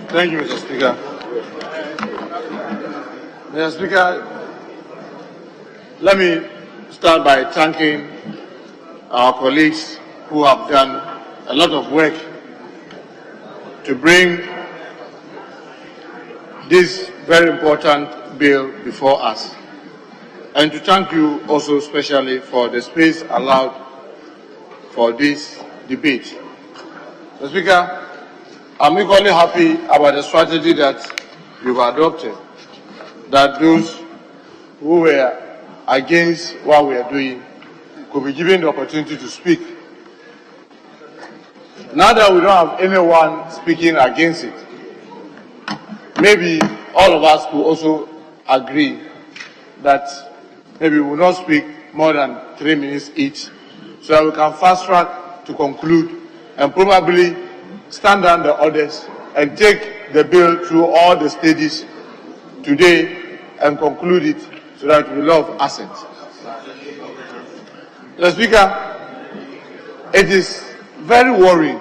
Thank you, Mr. Speaker. Mr. Speaker, let me start by thanking our colleagues who have done a lot of work to bring this very important bill before us. And to thank you also especially for the space allowed for this debate. Mr. Speaker, I'm equally happy about the strategy that you've adopted, that those who were against what we are doing could be given the opportunity to speak. Now that we don't have anyone speaking against it, maybe all of us could also agree that maybe we will not speak more than 3 minutes each, so that we can fast track to conclude and probably stand down the orders and take the bill through all the stages today and conclude it so that we will have assent. Mr. Speaker, it is very worrying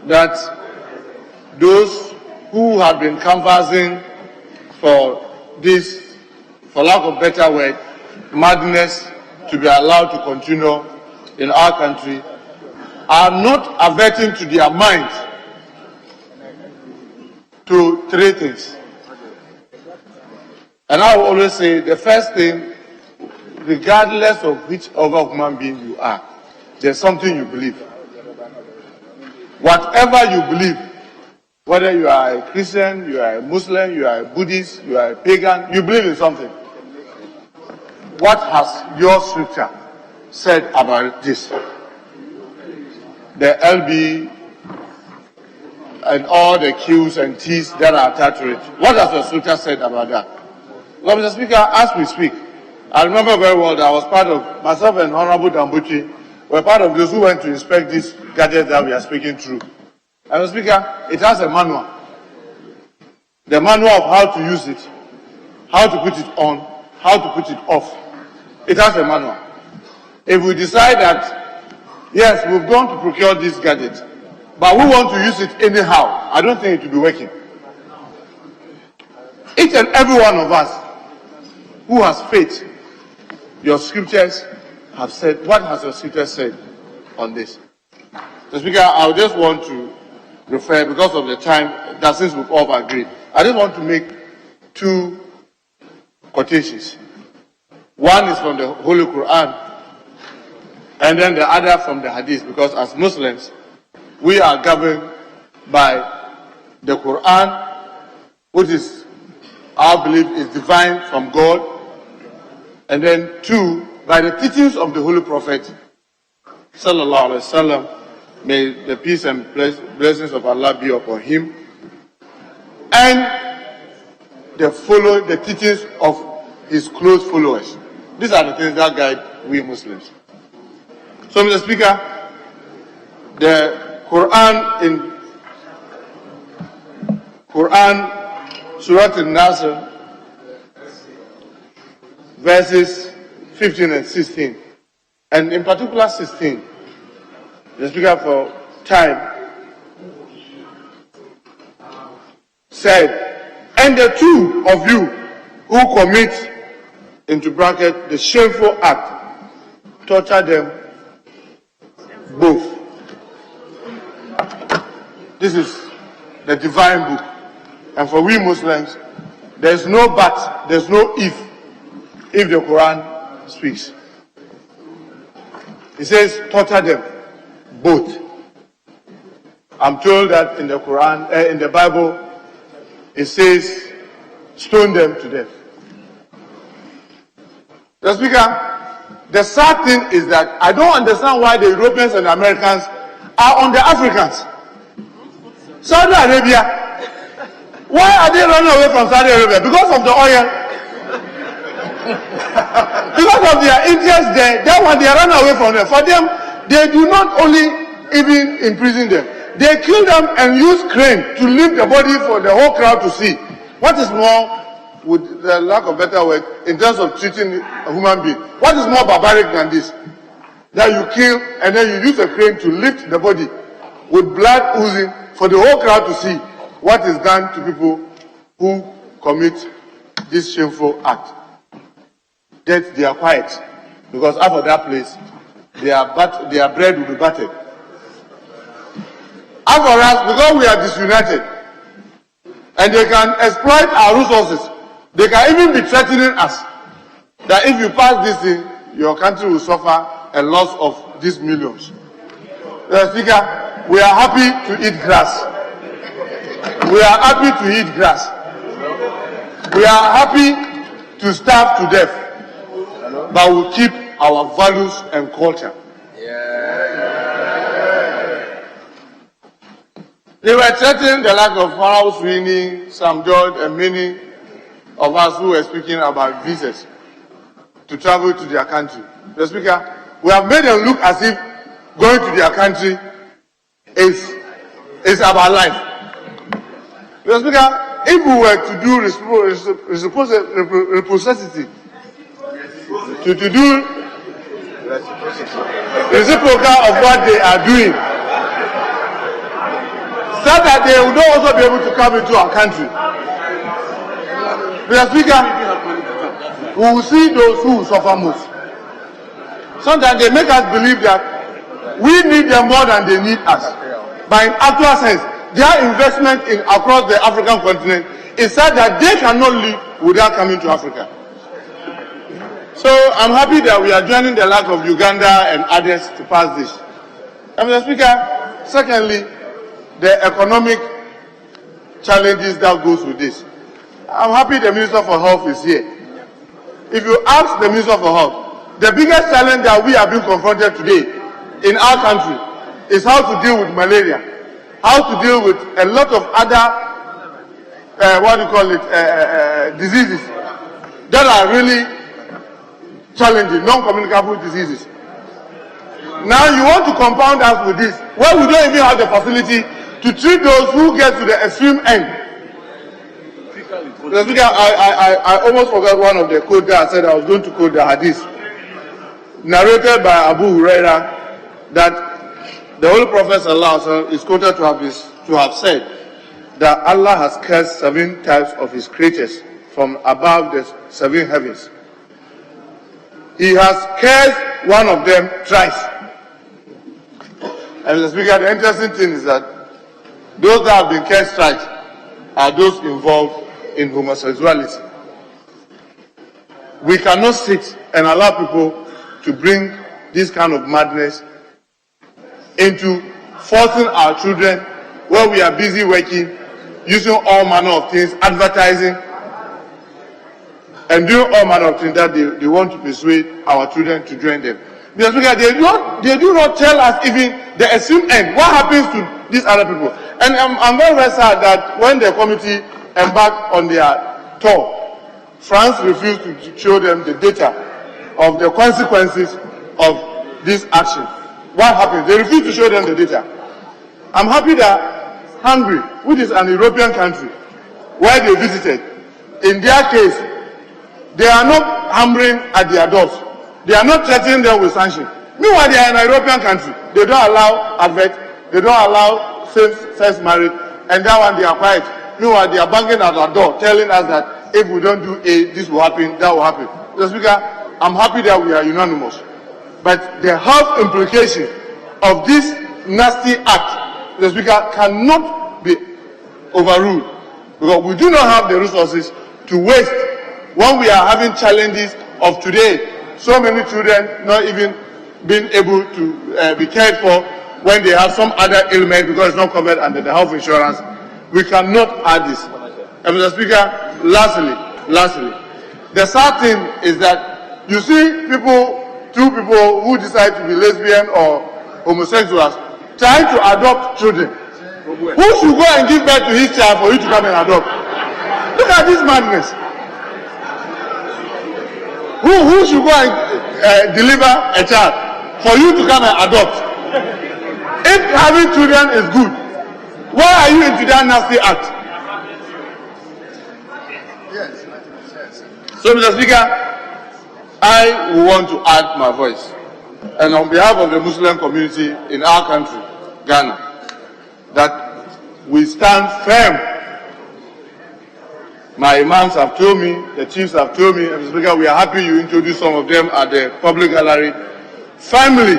that those who have been canvassing for this, for lack of better word, madness to be allowed to continue in our country are not averting to their minds to three things. And I will always say the first thing, regardless of whichever human being you are, there's something you believe. Whatever you believe, whether you are a Christian, you are a Muslim, you are a Buddhist, you are a pagan, you believe in something. What has your scripture said about this? The LB and all the Q's and T's that are attached to it. What has the scripture said about that? Well, Mr. Speaker, as we speak, I remember very well that I was part of, myself and Honorable Dambuchi were part of those who went to inspect this gadget that we are speaking through. And Mr. Speaker, it has a manual. The manual of how to use it, how to put it on, how to put it off. It has a manual. If we decide that, yes, we've gone to procure this gadget, but we want to use it anyhow, I don't think it will be working. Each and every one of us who has faith, your scriptures have said, what has your scripture said on this? Mr. Speaker, I just want to refer, because of the time, that since we've all agreed, I just want to make two quotations. One is from the Holy Quran, and then the other from the Hadith, because as Muslims, we are governed by the Quran, which is, our belief is divine from God, and then two, by the teachings of the Holy Prophet, Sallallahu Alaihi Wasallam, may the peace and blessings of Allah be upon him, and the teachings of his close followers. These are the things that guide we Muslims. So, Mr. Speaker, the Quran in Surah Al-Nasr, verses 15 and 16, and in particular 16, the Speaker for time said, and the two of you who commit, into bracket, the shameful act, torture them both. This is the divine book. And for we Muslims, there's no but, there's no if the Quran speaks. It says, torture them both. I'm told that in the Quran, in the Bible, it says, stone them to death. The Speaker, the sad thing is that I don't understand why the Europeans and the Americans are on the Africans. Saudi Arabia, why are they running away from Saudi Arabia? Because of the oil. Because of their interest there, that's why they run away from them. For them, they do not only even imprison them, they kill them and use crane to lift the body for the whole crowd to see. What is more, with the lack of better word, in terms of treating a human being, what is more barbaric than this? That you kill and then you use a crane to lift the body with blood oozing for the whole crowd to see. what is done to people who commit this shameful act. That they are quiet, because out of that place, their bread will be battered. As for us, because we are disunited, and they can exploit our resources, they can even be threatening us that if you pass this thing, your country will suffer a loss of these millions. Mr. Speaker, we are happy to eat grass. We are happy to eat grass. We are happy to starve to death, but we keep our values and culture. They were threatening the lack of Pharaoh Sweeney, Sam George, and many of us who were speaking about visas to travel to their country. Mr. Speaker, we have made them look as if going to their country is about life. Mr. Speaker, if we were to do reciprocity, to do reciprocal of what they are doing, so that they would also be able to come into our country. Mr. Speaker, we will see those who will suffer most. Sometimes they make us believe that we need them more than they need us. But in actual sense, their investment across the African continent is such that they cannot live without coming to Africa. So I'm happy that we are joining the likes of Uganda and others to pass this. And Mr. Speaker, secondly, the economic challenges that goes with this. I'm happy the Minister for Health is here. If you ask the Minister for Health, the biggest challenge that we have been confronted today in our country is how to deal with malaria, how to deal with a lot of other, diseases that are really challenging, non-communicable diseases. Now you want to compound us with this, where we don't even have the facility to treat those who get to the extreme end. Mr. Speaker, I almost forgot one of the quotes that I said I was going to quote the hadith, narrated by Abu Huraira, that the Holy Prophet ﷺ is quoted to have said that Allah has cursed 7 types of his creatures from above the 7 heavens. He has cursed one of them thrice. And Mr. Speaker, the interesting thing is that those that have been cursed thrice are those involved in homosexuality. We cannot sit and allow people to bring this kind of madness into forcing our children where we are busy working, using all manner of things, advertising, and doing all manner of things that they want to persuade our children to join them. Because they do not tell us even the extreme end. What happens to these other people? And I'm very, very sad that when the committee embarked on their tour, France refused to show them the data of the consequences of this action. What happened? They refused to show them the data. I'm happy that Hungary, which is an European country, where they visited, in their case, they are not hammering at their doors. They are not threatening them with sanctions. Meanwhile, they are in a European country. They don't allow advert. They don't allow same-sex marriage. And that one, they are quiet. Meanwhile, they are banging at our door, telling us that if we don't do A, this will happen, that will happen. Mr. Speaker, I'm happy that we are unanimous. But the health implication of this nasty act, Mr. Speaker, cannot be overruled. Because we do not have the resources to waste when we are having challenges of today. So many children not even being able to be cared for when they have some other ailment because it's not covered under the health insurance. We cannot add this. And Mr. Speaker, lastly, the sad thing is that you see two people who decide to be lesbian or homosexuals trying to adopt children. Who should go and give birth to his child for you to come and adopt? Look at this madness. Who should go and deliver a child for you to come and adopt? If having children is good, why are you into that nasty act? Yes. So, Mr. Speaker, I want to add my voice, and on behalf of the Muslim community in our country, Ghana, that we stand firm My imams have told me, the chiefs have told me, Mr. Speaker, we are happy you introduced some of them at the public gallery. Finally,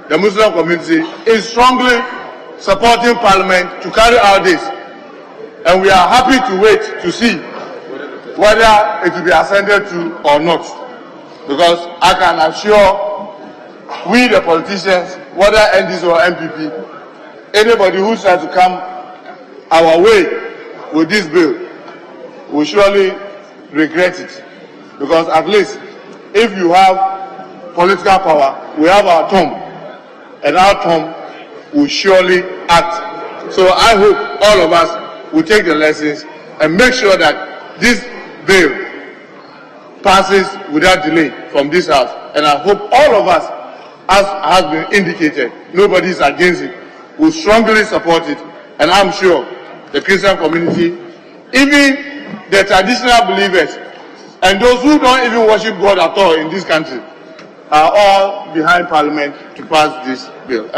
the Muslim community is strongly supporting Parliament to carry out this. And we are happy to wait to see whether it will be ascended to or not. Because I can assure we, the politicians, whether NDC or MPP, anybody who tries to come our way with this bill will surely regret it. Because at least if you have political power, we have our term, and our term will surely act. So I hope all of us will take the lessons and make sure that this bill passes without delay from this house. And I hope all of us, as has been indicated, nobody is against it, will strongly support it. And I'm sure the Christian community, even the traditional believers, and those who don't even worship God at all in this country, are all behind Parliament to pass this bill.